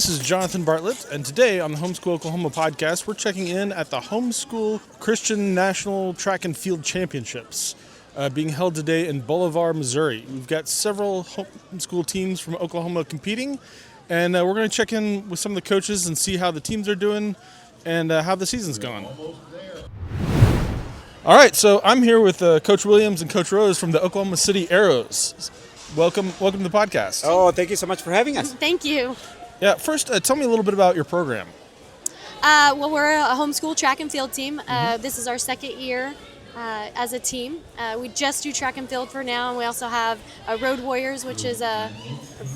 This is Jonathan Bartlett, and today on the Homeschool Oklahoma podcast, we're checking in at the Homeschool Christian National Track and Field Championships being held today in Bolivar, Missouri. We've got several homeschool teams from Oklahoma competing, and we're going to check in with some of the coaches and see how the teams are doing and how the season's going. All right, so I'm here with Coach Williams and Coach Rose from the Oklahoma City Arrows. Welcome to the podcast. Oh, thank you so much for having us. Thank you. Yeah, first, tell me a little bit about your program. Well, we're a homeschool track and field team. This is our second year as a team. We just do track and field for now, and we also have Road Warriors, which is a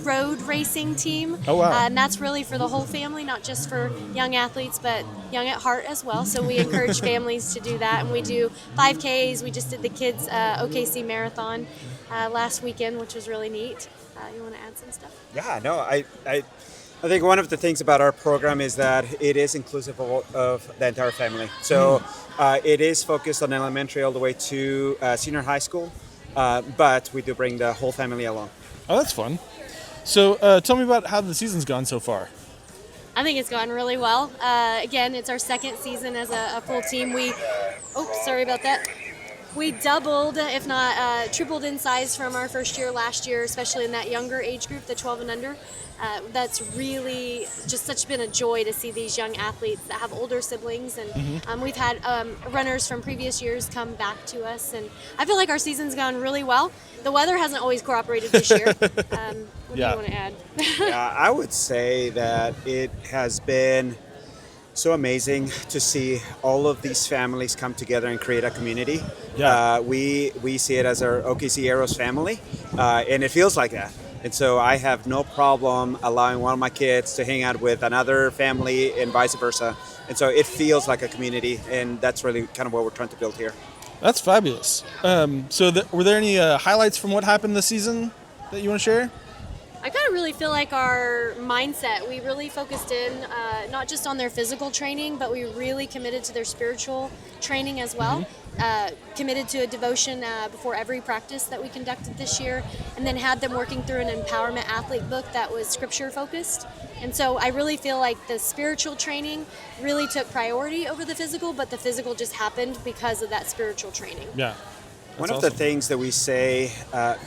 road racing team. Oh, wow. And that's really for the whole family, not just for young athletes, but young at heart as well. So we encourage families to do that, and we do 5Ks. We just did the kids' OKC marathon last weekend, which was really neat. You want to add some stuff? Yeah, no, I think one of the things about our program is that it is inclusive of the entire family. So it is focused on elementary all the way to senior high school, but we do bring the whole family along. Oh, that's fun. So tell me about how the season's gone so far. I think it's gone really well. Again, it's our second season as a full team. Sorry about that. We doubled, if not tripled in size from our first year last year, especially in that younger age group, the 12 and under. That's really just been a joy to see these young athletes that have older siblings. And we've had runners from previous years come back to us. And I feel like our season's gone really well. The weather hasn't always cooperated this year. What do you want to add? Yeah, I would say that it has been so amazing to see all of these families come together and create a community. Yeah. We see it as our OKC Arrows family, and it feels like that. And so I have no problem allowing one of my kids to hang out with another family and vice versa. And so it feels like a community, and that's really kind of what we're trying to build here. That's fabulous. Were there any highlights from what happened this season that you want to share? I kind of really feel like our mindset, we really focused in not just on their physical training, but we really committed to their spiritual training as well. Committed to a devotion before every practice that we conducted this year, and then had them working through an empowerment athlete book that was scripture focused. And so I really feel like the spiritual training really took priority over the physical, but the physical just happened because of that spiritual training. Yeah. One of the things that we say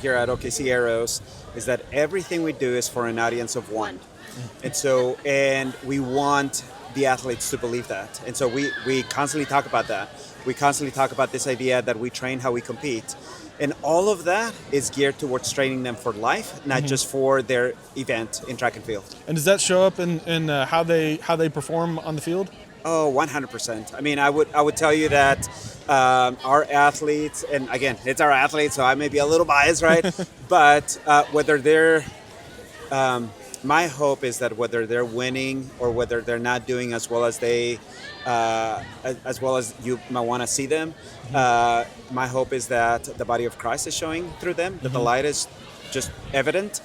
here at OKC Arrows is that everything we do is for an audience of one. And we want the athletes to believe that. And so we constantly talk about that. We constantly talk about this idea that we train how we compete. And all of that is geared towards training them for life, not just for their event in track and field. And does that show up in how they perform on the field? Oh, 100%. I mean, I would tell you that our athletes, and again, it's our athletes, so I may be a little biased, right? But whether they're, my hope is that whether they're winning or whether they're not doing as well as you might want to see them, my hope is that the body of Christ is showing through them, that the light is just evident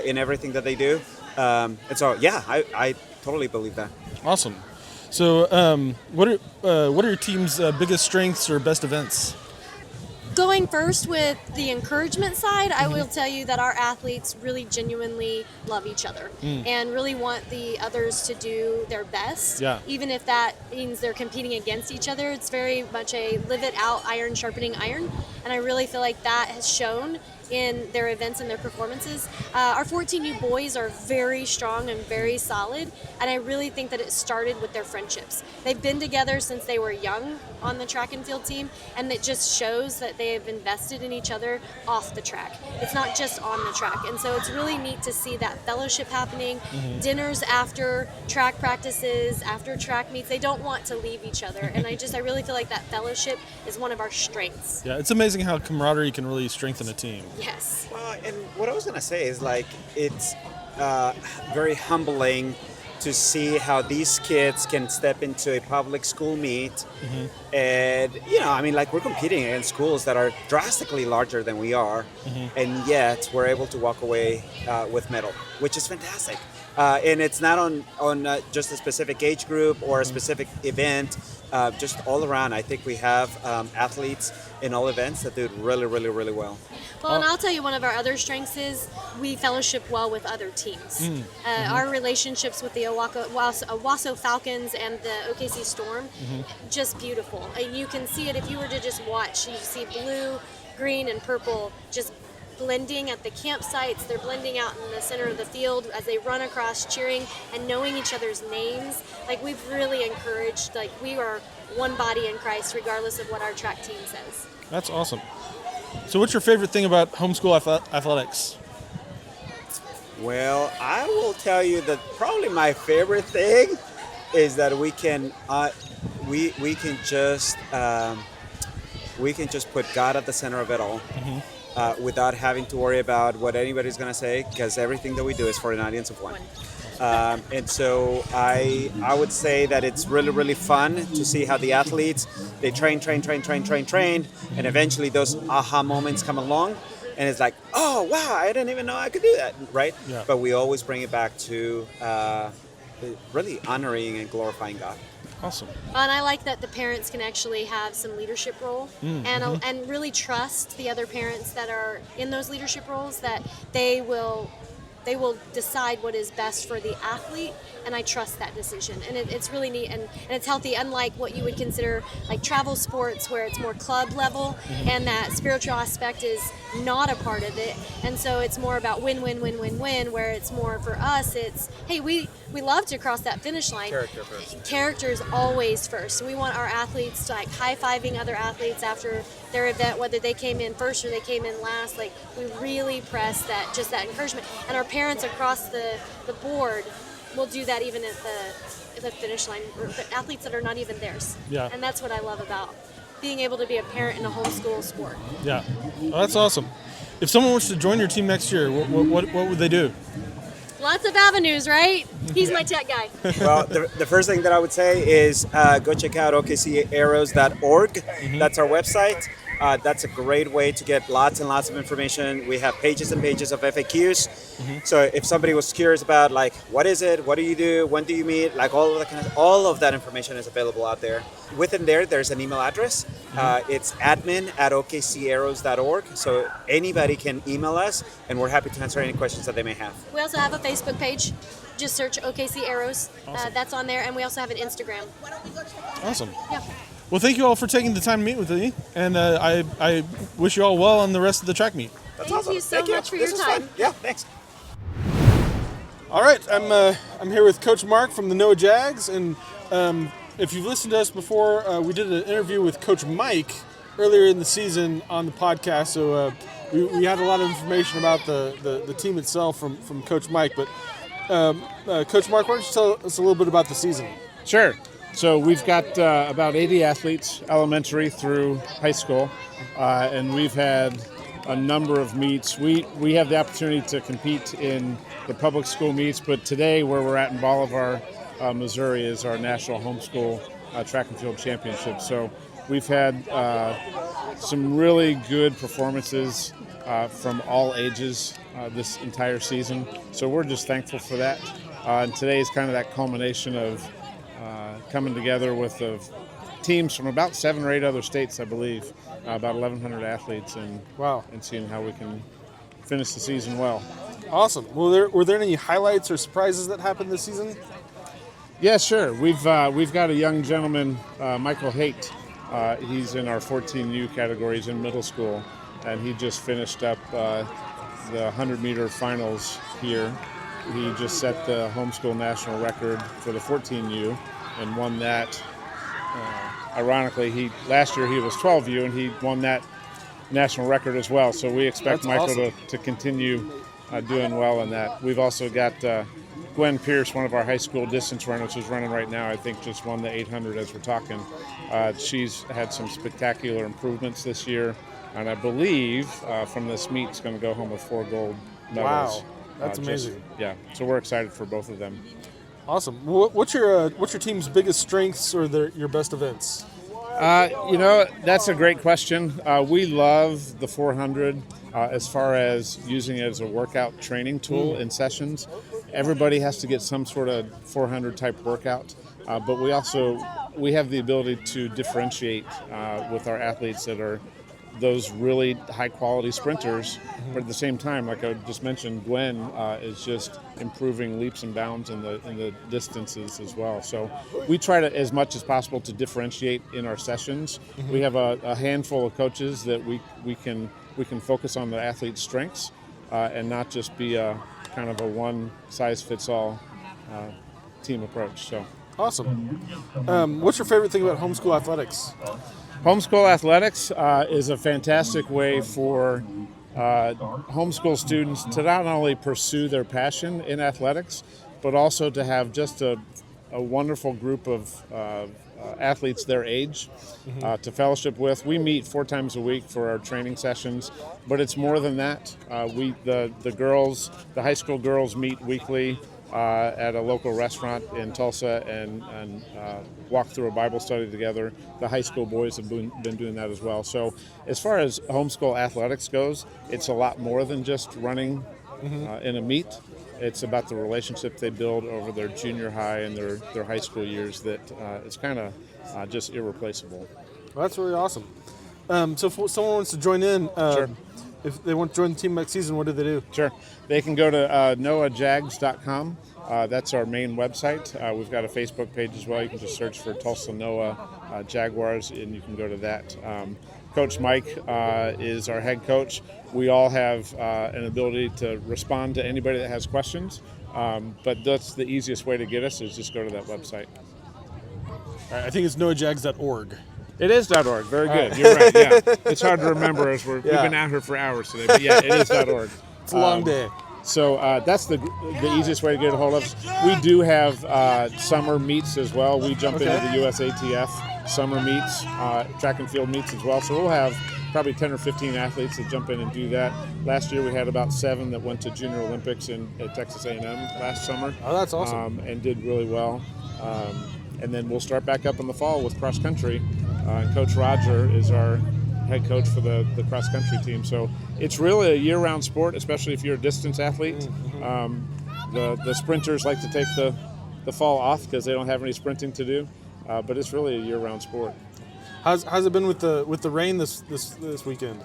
in everything that they do. And so, yeah, I totally believe that. Awesome. So, what are your team's biggest strengths or best events? Going first with the encouragement side, I will tell you that our athletes really genuinely love each other and really want the others to do their best. Yeah. Even if that means they're competing against each other, it's very much a live it out, iron sharpening iron. And I really feel like that has shown in their events and their performances. Our 14U boys are very strong and very solid, and I really think that it started with their friendships. They've been together since they were young on the track and field team, and it just shows that they have invested in each other off the track. It's not just on the track, and so it's really neat to see that fellowship happening. Dinners after track practices, after track meets, they don't want to leave each other, and I really feel like that fellowship is one of our strengths. Yeah, it's amazing how camaraderie can really strengthen a team. Yes. Well, and what I was going to say is it's very humbling to see how these kids can step into a public school meet and, we're competing against schools that are drastically larger than we are, and yet we're able to walk away with medal, which is fantastic. And it's not on just a specific age group or a specific event, just all around. I think we have athletes in all events that do really, really, really well. Well, and I'll tell you, one of our other strengths is we fellowship well with other teams. Our relationships with the Owasso Falcons and the OKC Storm, just beautiful. And you can see it if you were to just watch. You see blue, green, and purple just blending at the campsites. They're blending out in the center of the field as they run across, cheering and knowing each other's names. Like, we've really encouraged, like, we are one body in Christ regardless of what our track team says. That's awesome. So what's your favorite thing about homeschool athletics? Well, I will tell you that probably my favorite thing is that we can just put God at the center of it all. Without having to worry about what anybody's going to say, because everything that we do is for an audience of one. And so I would say that it's really, really fun to see how the athletes, they train, and eventually those aha moments come along, and it's like, oh, wow, I didn't even know I could do that, right? Yeah. But we always bring it back to really honoring and glorifying God. Awesome. And I like that the parents can actually have some leadership role and really trust the other parents that are in those leadership roles, that they will decide what is best for the athlete, and I trust that decision. And it's really neat and it's healthy, unlike what you would consider like travel sports where it's more club level and that spiritual aspect is not a part of it. And so it's more about win, where it's more for us, it's, hey, we love to cross that finish line. Character first. Character is always first. So we want our athletes to like high-fiving other athletes after their event, whether they came in first or they came in last. Like, we really press that encouragement. And our parents across the board will do that even at the finish line, or athletes that are not even theirs. Yeah. And that's what I love about being able to be a parent in a homeschool sport. Yeah. Oh, that's awesome. If someone wants to join your team next year, what would they do? Lots of avenues, right? He's my tech guy. Well, the first thing that I would say is go check out okcarrows.org. That's our website. That's a great way to get lots and lots of information. We have pages and pages of FAQs. So if somebody was curious about, like, what is it, what do you do, when do you meet, like all of that information is available out there. Within there's an email address. It's admin@okcarrows.org. So anybody can email us, and we're happy to answer any questions that they may have. We also have a Facebook page. Just search OKC Arrows. Awesome. That's on there. And we also have an Instagram. Awesome. Yeah. Well, thank you all for taking the time to meet with me, and I wish you all well on the rest of the track meet. That's Thank awesome. you so much for This your was time. fun. Yeah, thanks. All right, I'm here with Coach Mark from the NOAH Jags, and if you've listened to us before, we did an interview with Coach Mike earlier in the season on the podcast, so we had a lot of information about the team itself from Coach Mike. But Coach Mark, why don't you tell us a little bit about the season? Sure. So we've got about 80 athletes, elementary through high school, and we've had a number of meets. We have the opportunity to compete in the public school meets, but today where we're at in Bolivar, Missouri is our national homeschool track and field championship. So we've had some really good performances from all ages this entire season. So we're just thankful for that. And today is kind of that culmination of coming together with teams from about 7 or 8 other states, I believe, about 1,100 athletes, and Wow. and seeing how we can finish the season well. Awesome. Were there any highlights or surprises that happened this season? Yeah, sure. We've got a young gentleman, Michael Haight. He's in our 14U categories in middle school, and he just finished up the 100-meter finals here. He just set the homeschool national record for the 14U and won that. Ironically, last year he was 12U, and he won that national record as well. So we expect That's Michael awesome. to continue doing well in that. We've also got Gwen Pierce, one of our high school distance runners who's running right now. I think just won the 800 as we're talking. She's had some spectacular improvements this year, and I believe from this meet is going to go home with 4 gold medals. Wow, that's amazing. Yeah, so we're excited for both of them. Awesome. What's your team's biggest strengths or your best events? That's a great question. We love the 400 as far as using it as a workout training tool in sessions. Everybody has to get some sort of 400 type workout, but we have the ability to differentiate with our athletes that are those really high quality sprinters, but at the same time, like I just mentioned, Gwen is just improving leaps and bounds in the distances as well. So we try to, as much as possible, to differentiate in our sessions. We have a handful of coaches that we can focus on the athlete's strengths and not just be a kind of a one size fits all team approach. So Awesome. What's your favorite thing about homeschool athletics? homeschool athletics is a fantastic way for homeschool students to not only pursue their passion in athletics, but also to have just a wonderful group of athletes their age to fellowship with. We meet 4 times a week for our training sessions, but it's more than that. The girls, the high school girls, meet weekly at a local restaurant in Tulsa and walk through a Bible study together. The high school boys have been doing that as well. So as far as homeschool athletics goes, it's a lot more than just running in a meet. It's about the relationship they build over their junior high and their high school years that it's kind of just irreplaceable. Well, that's really awesome. So if someone wants to join in, Sure. if they want to join the team next season, what do they do? Sure. They can go to noahjags.com. That's our main website. We've got a Facebook page as well. You can just search for Tulsa NOAH Jaguars, and you can go to that. Coach Mike is our head coach. We all have an ability to respond to anybody that has questions, but that's the easiest way to get us is just go to that website. All right, I think it's noahjags.org. It is .org. Very good. You're right. Yeah, it's hard to remember as we've Yeah. been out here for hours today, but yeah, it is .org. It's a long day. So that's the easiest way to get a hold of us. We do have summer meets as well. We jump into the USATF summer meets, track and field meets as well. So we'll have probably 10 or 15 athletes that jump in and do that. Last year we had about 7 that went to Junior Olympics at Texas A&M last summer. Oh, that's awesome. And did really well. And then we'll start back up in the fall with cross country. And Coach Roger is our head coach for the cross country team. So it's really a year-round sport, especially if you're a distance athlete. The sprinters like to take the fall off because they don't have any sprinting to do, but it's really a year-round sport. How's it been with the rain this weekend?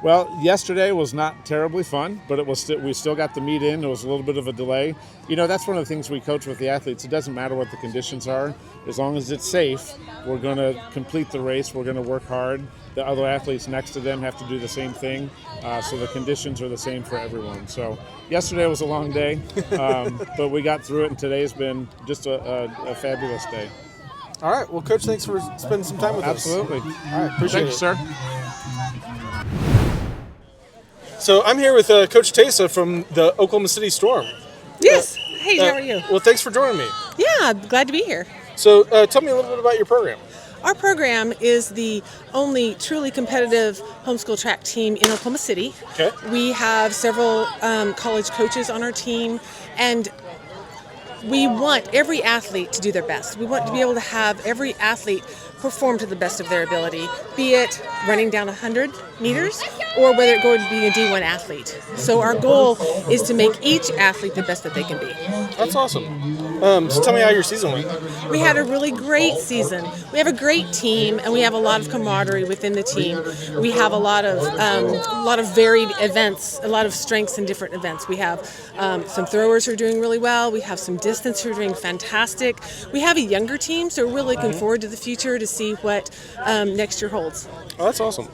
Well, yesterday was not terribly fun, but we still got the meet in. There was a little bit of a delay. You know, that's one of the things we coach with the athletes. It doesn't matter what the conditions are. As long as it's safe, we're going to complete the race. We're going to work hard. The other athletes next to them have to do the same thing. So the conditions are the same for everyone. So yesterday was a long day, but we got through it, and today's been just a fabulous day. All right. Well, Coach, thanks for spending some time with Absolutely. us. Absolutely. All right. Appreciate Thanks, it. sir. So I'm here with Coach Tesa from the Oklahoma City Storm. Yes. Hey, how are you? Well, thanks for joining me. Yeah, glad to be here. So tell me a little bit about your program. Our program is the only truly competitive homeschool track team in Oklahoma City. Okay. We have several college coaches on our team, and we want every athlete to do their best. We want to be able to have every athlete perform to the best of their ability, be it running down 100 meters or whether it going to be a D1 athlete. So our goal is to make each athlete the best that they can be. That's awesome. So tell me how your season went. We had a really great season. We have a great team, and we have a lot of camaraderie within the team. We have a lot of varied events, a lot of strengths in different events. We have some throwers who are doing really well. We have some distance who are doing fantastic. We have a younger team, so we're really looking forward to the future to see what next year holds. Oh, that's awesome.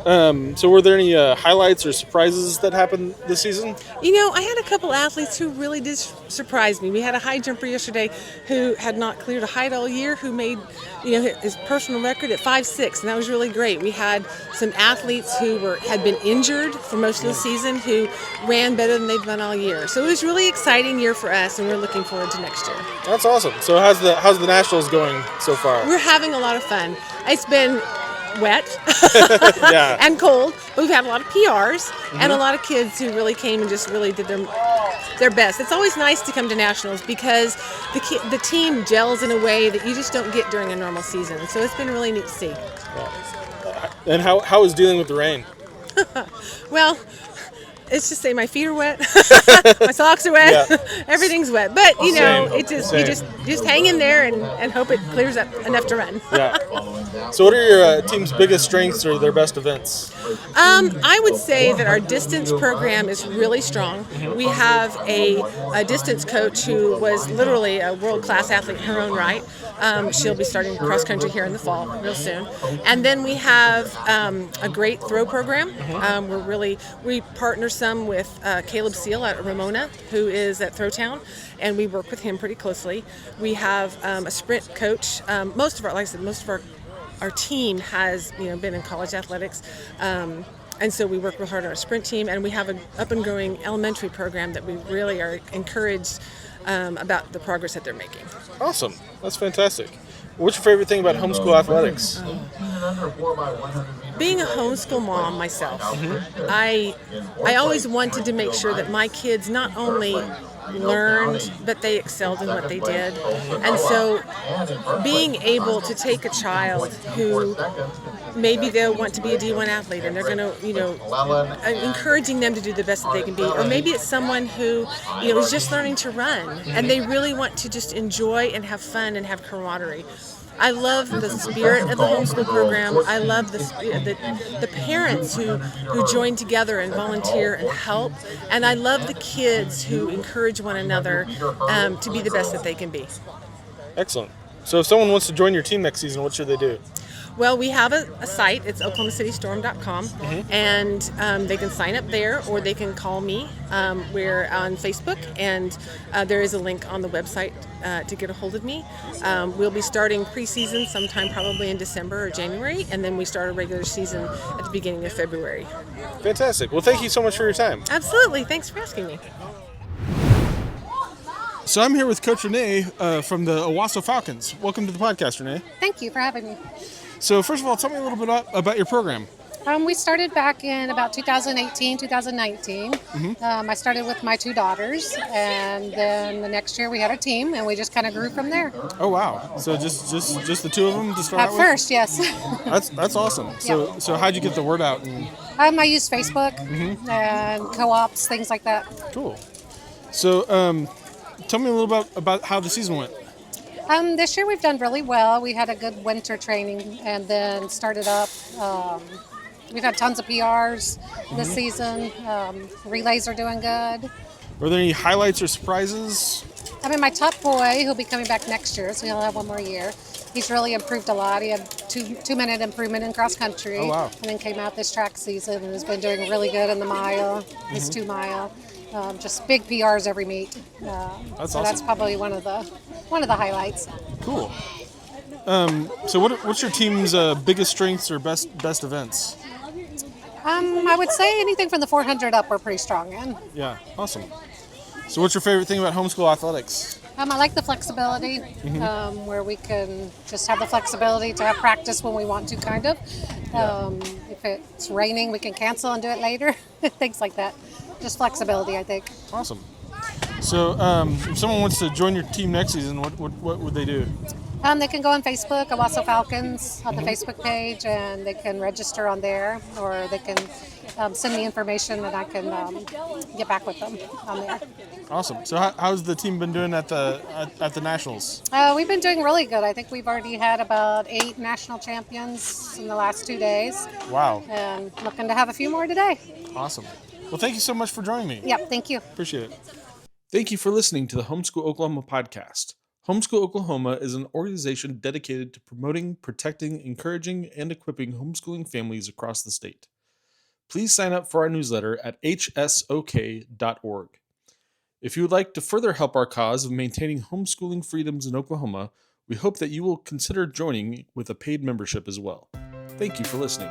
So were there any highlights or surprises that happened this season? You know, I had a couple athletes who really did surprise me. We had a high jumper yesterday who had not cleared a height all year, who made, his personal record at 5'6", and that was really great. We had some athletes who had been injured for most of the season who ran better than they'd run all year. So it was a really exciting year for us, and we're looking forward to next year. That's awesome. So how's the Nationals going so far? We're having a lot of fun. It's been wet Yeah. and cold, but we've had a lot of PRs and a lot of kids who really came and just really did their best. It's always nice to come to Nationals because the team gels in a way that you just don't get during a normal season. So it's been really neat to see. And how is dealing with the rain? Well, It's just say my feet are wet, my socks are wet, everything's wet. But you know, Same. it just Same. you just hang in there and hope it clears up enough to run. Yeah. So what are your team's biggest strengths or their best events? I would say that our distance program is really strong. We have a distance coach who was literally a world-class athlete in her own right. She'll be starting cross country here in the fall, real soon. And then we have a great throw program. We partner some with Caleb Seal at Ramona, who is at Throwtown, and we work with him pretty closely. We have a sprint coach. Most of our team has been in college athletics. And so we work real hard on our sprint team, and we have an up and growing elementary program that we really are encouraged about the progress that they're making. Awesome. That's fantastic. What's your favorite thing about homeschool athletics? Being a homeschool mom myself, I always wanted to make sure that my kids not only learned, but they excelled in what they did. And so being able to take a child who maybe they'll want to be a D1 athlete and they're going to, encouraging them to do the best that they can be. Or maybe it's someone who, is just learning to run and they really want to just enjoy and have fun and have camaraderie. I love the spirit of the homeschool program. I love the parents who join together and volunteer and help. And I love the kids who encourage one another to be the best that they can be. Excellent. So if someone wants to join your team next season, what should they do? Well, we have a site. It's oklahomacitystorm.com, and they can sign up there, or they can call me. We're on Facebook, and there is a link on the website to get a hold of me. We'll be starting preseason sometime probably in December or January, and then we start a regular season at the beginning of February. Fantastic. Well, thank you so much for your time. Absolutely. Thanks for asking me. So I'm here with Coach Renee from the Owasso Falcons. Welcome to the podcast, Renee. Thank you for having me. So first of all, tell me a little bit about your program. We started back in about 2018, 2019. I started with my two daughters, and then the next year we had a team, and we just kind of grew from there. Oh wow! So just the two of them to start At out first, yes. with? That's awesome. So how'd you get the word out? I use Facebook and co-ops, things like that. Cool. So tell me a little about how the season went. This year we've done really well. We had a good winter training and then started up. We've had tons of PRs this season. Relays are doing good. Were there any highlights or surprises? My top boy, he'll be coming back next year, so he'll have one more year. He's really improved a lot. He had two-minute improvement in cross country. Oh, wow. And then came out this track season and has been doing really good in the mile, his 2 mile. Just big PRs every meet. That's awesome. That's probably one of the highlights. Cool. So what's your team's biggest strengths or best events? I would say anything from the 400 up we're pretty strong in. Yeah, awesome. So what's your favorite thing about homeschool athletics? I like the flexibility, where we can just have the flexibility to have practice when we want to, kind of. If it's raining, we can cancel and do it later. Things like that. Just flexibility, I think. Awesome. So if someone wants to join your team next season, what would they do? They can go on Facebook, Owasso Falcons, on the Facebook page, and they can register on there, or they can send me information and I can get back with them on there. Awesome. So how's the team been doing at the Nationals? We've been doing really good. I think we've already had about 8 national champions in the last 2 days. Wow. And looking to have a few more today. Awesome. Well, thank you so much for joining me. Yep, thank you. Appreciate it. Thank you for listening to the Homeschool Oklahoma podcast. Homeschool Oklahoma is an organization dedicated to promoting, protecting, encouraging, and equipping homeschooling families across the state. Please sign up for our newsletter at hsok.org. If you would like to further help our cause of maintaining homeschooling freedoms in Oklahoma, we hope that you will consider joining with a paid membership as well. Thank you for listening.